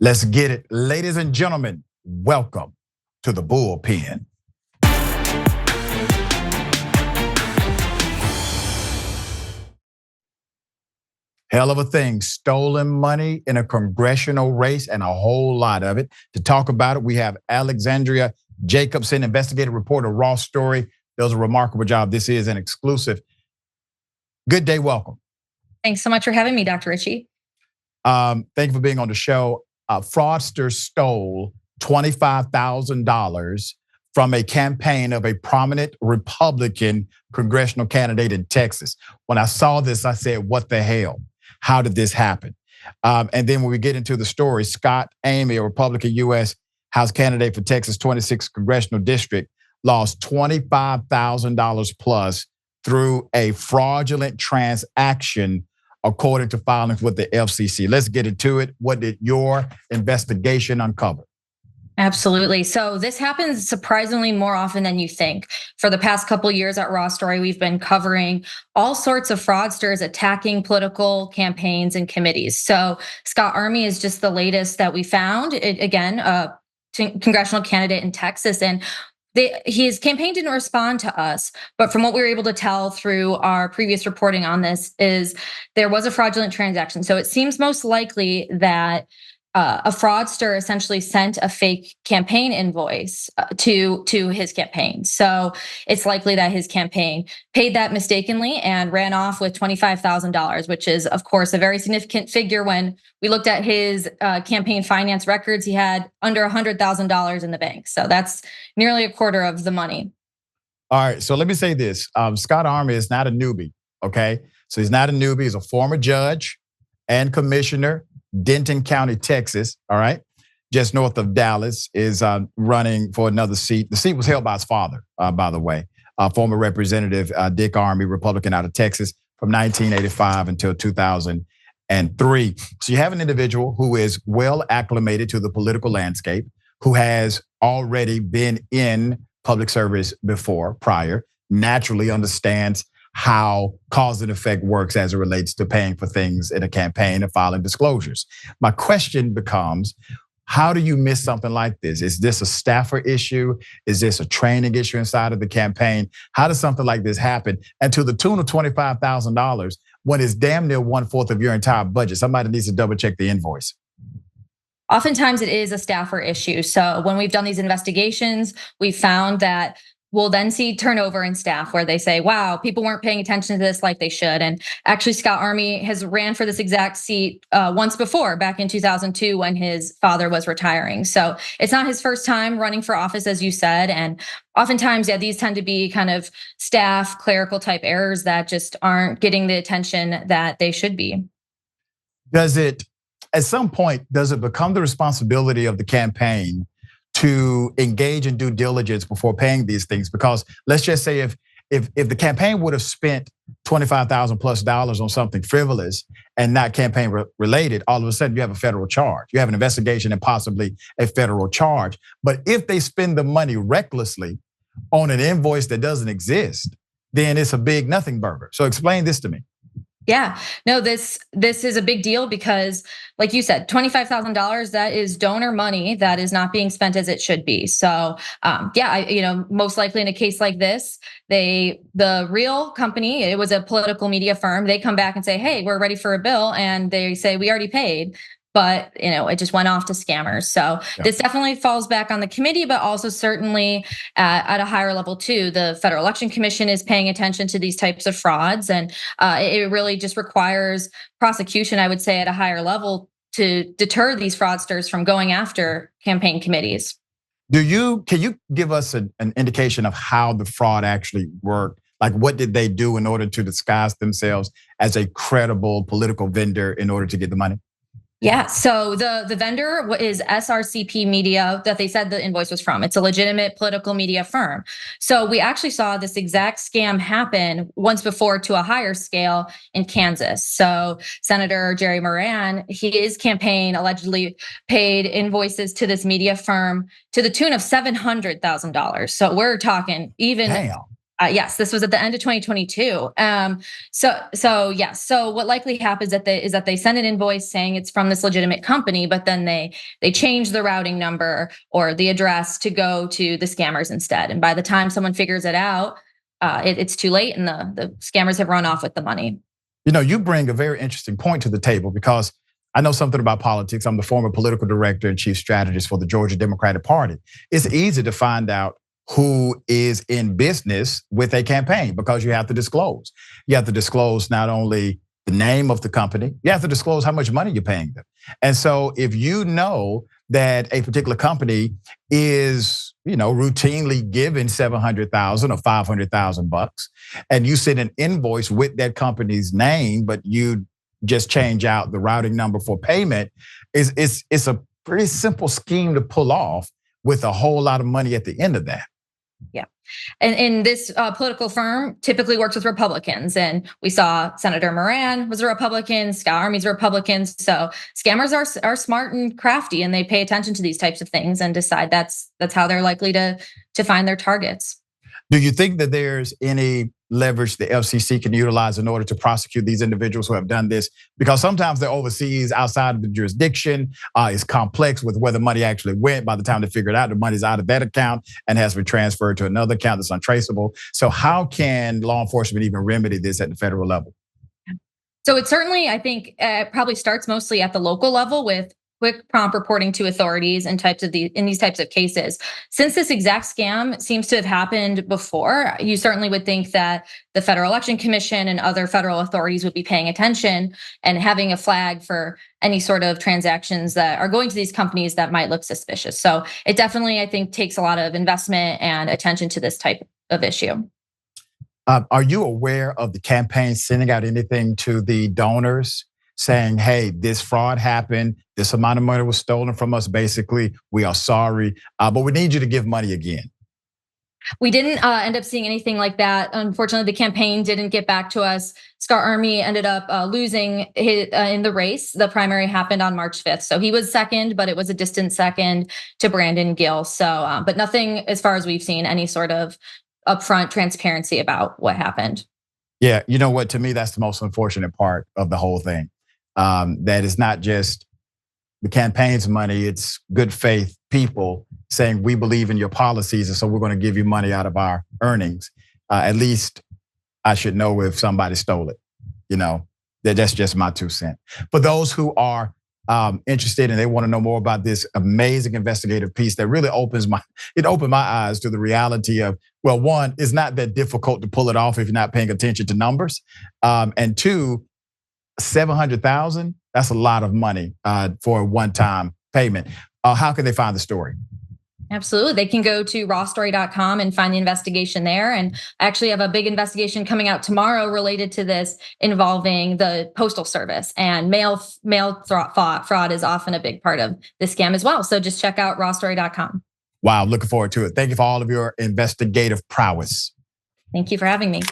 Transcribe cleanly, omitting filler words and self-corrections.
Let's get it. Ladies and gentlemen, welcome to the bullpen. Hell of a thing, stolen money in a congressional race and a whole lot of it. To talk about it, we have Alexandria Jacobson, investigative reporter, Raw Story. Does a remarkable job. This is an exclusive. Good day, welcome. Thanks so much for having me, Dr. Richey. Thank you for being on the show. Fraudsters stole $25,000 from a campaign of a prominent Republican congressional candidate in Texas. When I saw this, I said, what the hell? How did this happen? And then when we get into the story, Scott Amy, a Republican U.S. House candidate for Texas 26th Congressional District, lost $25,000 plus through a fraudulent transaction, according to filings with the FCC. Let's get into it. What did your investigation uncover? Absolutely. So this happens surprisingly more often than you think. For the past couple of years at Raw Story, we've been covering all sorts of fraudsters attacking political campaigns and committees. So Scott Army is just the latest that we found. Again, a congressional candidate in Texas, and his campaign didn't respond to us, but from what we were able to tell through our previous reporting on this is there was a fraudulent transaction. So it seems most likely that a fraudster essentially sent a fake campaign invoice to his campaign. So it's likely that his campaign paid that mistakenly and ran off with $25,000, which is, of course, a very significant figure. When we looked at his campaign finance records, he had under $100,000 in the bank. So that's nearly a quarter of the money. All right, so let me say this. Scott Army is not a newbie, okay? So he's not a newbie. He's a former judge and commissioner, Denton County, Texas, all right? Just north of Dallas, is running for another seat. The seat was held by his father, by the way, former Representative Dick Army, Republican out of Texas from 1985 until 2003. So you have an individual who is well acclimated to the political landscape, who has already been in public service before, prior, naturally understands how cause and effect works as it relates to paying for things in a campaign and filing disclosures. My question becomes, how do you miss something like this? Is this a staffer issue? Is this a training issue inside of the campaign? How does something like this happen? And to the tune of $25,000, when it's damn near 1/4 of your entire budget, somebody needs to double check the invoice. Oftentimes it is a staffer issue. So when we've done these investigations, we found that we'll then see turnover in staff where they say, wow, people weren't paying attention to this like they should. And actually Scott Army has ran for this exact seat once before, back in 2002 when his father was retiring. So it's not his first time running for office, as you said. And oftentimes, yeah, these tend to be kind of staff clerical type errors that just aren't getting the attention that they should be. Does it, at some point, does it become the responsibility of the campaign to engage in due diligence before paying these things? Because let's just say if the campaign would have spent $25,000 plus on something frivolous and not campaign related, all of a sudden you have a federal charge. You have an investigation and possibly a federal charge. But if they spend the money recklessly on an invoice that doesn't exist, then it's a big nothing burger. So explain this to me. Yeah, no, this is a big deal because, like you said, $25,000, that is donor money that is not being spent as it should be. So, yeah, most likely in a case like this, the real company, it was a political media firm. They come back and say, hey, we're ready for a bill, and they say we already paid. But it just went off to scammers. So This definitely falls back on the committee, but also certainly at a higher level too. The Federal Election Commission is paying attention to these types of frauds, and it really just requires prosecution, I would say, at a higher level to deter these fraudsters from going after campaign committees. Can you give us an indication of how the fraud actually worked? Like, what did they do in order to disguise themselves as a credible political vendor in order to get the money? Yeah, so the vendor is SRCP Media that they said the invoice was from. It's a legitimate political media firm. So we actually saw this exact scam happen once before to a higher scale in Kansas. So Senator Jerry Moran, his campaign allegedly paid invoices to this media firm to the tune of $700,000. So we're talking even Yes, this was at the end of 2022. Yes. So what likely happens is that they send an invoice saying it's from this legitimate company, but then they change the routing number or the address to go to the scammers instead. And by the time someone figures it out, it's too late, and the scammers have run off with the money. You bring a very interesting point to the table because I know something about politics. I'm the former political director and chief strategist for the Georgia Democratic Party. It's easy to find out who is in business with a campaign because you have to disclose. You have to disclose not only the name of the company, you have to disclose how much money you're paying them. And so if you know that a particular company is, routinely giving $700,000 or $500,000, and you send an invoice with that company's name, but you just change out the routing number for payment, it's a pretty simple scheme to pull off with a whole lot of money at the end of that. Yeah. And this political firm typically works with Republicans. And we saw Senator Moran was a Republican, Scott Armey's a Republican. So scammers are smart and crafty, and they pay attention to these types of things and decide that's how they're likely to find their targets. Do you think that there's any leverage the FCC can utilize in order to prosecute these individuals who have done this? Because sometimes they're overseas, outside of the jurisdiction. It's complex with where the money actually went. By the time they figure it out, the money's out of that account and has been transferred to another account that's untraceable. So how can law enforcement even remedy this at the federal level? So it certainly, I think, probably starts mostly at the local level with quick, prompt reporting to authorities in these types of cases. Since this exact scam seems to have happened before, you certainly would think that the Federal Election Commission and other federal authorities would be paying attention and having a flag for any sort of transactions that are going to these companies that might look suspicious. So it definitely, I think, takes a lot of investment and attention to this type of issue. Are you aware of the campaign sending out anything to the donors saying, hey, this fraud happened, this amount of money was stolen from us, basically, we are sorry, but we need you to give money again? We didn't end up seeing anything like that. Unfortunately, the campaign didn't get back to us. Scott Armey ended up losing in the race. The primary happened on March 5th. So he was second, but it was a distant second to Brandon Gill. So, but nothing, as far as we've seen, any sort of upfront transparency about what happened. Yeah, you know what? To me, that's the most unfortunate part of the whole thing. That is not just the campaign's money, it's good faith people saying we believe in your policies, and so we're going to give you money out of our earnings. At least I should know if somebody stole it. That's just my 2 cents. For those who are interested and they want to know more about this amazing investigative piece that really opened my eyes to the reality of, well, one, it's not that difficult to pull it off if you're not paying attention to numbers, and two, $700,000, that's a lot of money for a one-time payment. How can they find the story? Absolutely. They can go to rawstory.com and find the investigation there. And I actually have a big investigation coming out tomorrow related to this, involving the Postal Service, and mail fraud is often a big part of this scam as well. So just check out rawstory.com. Wow, looking forward to it. Thank you for all of your investigative prowess. Thank you for having me.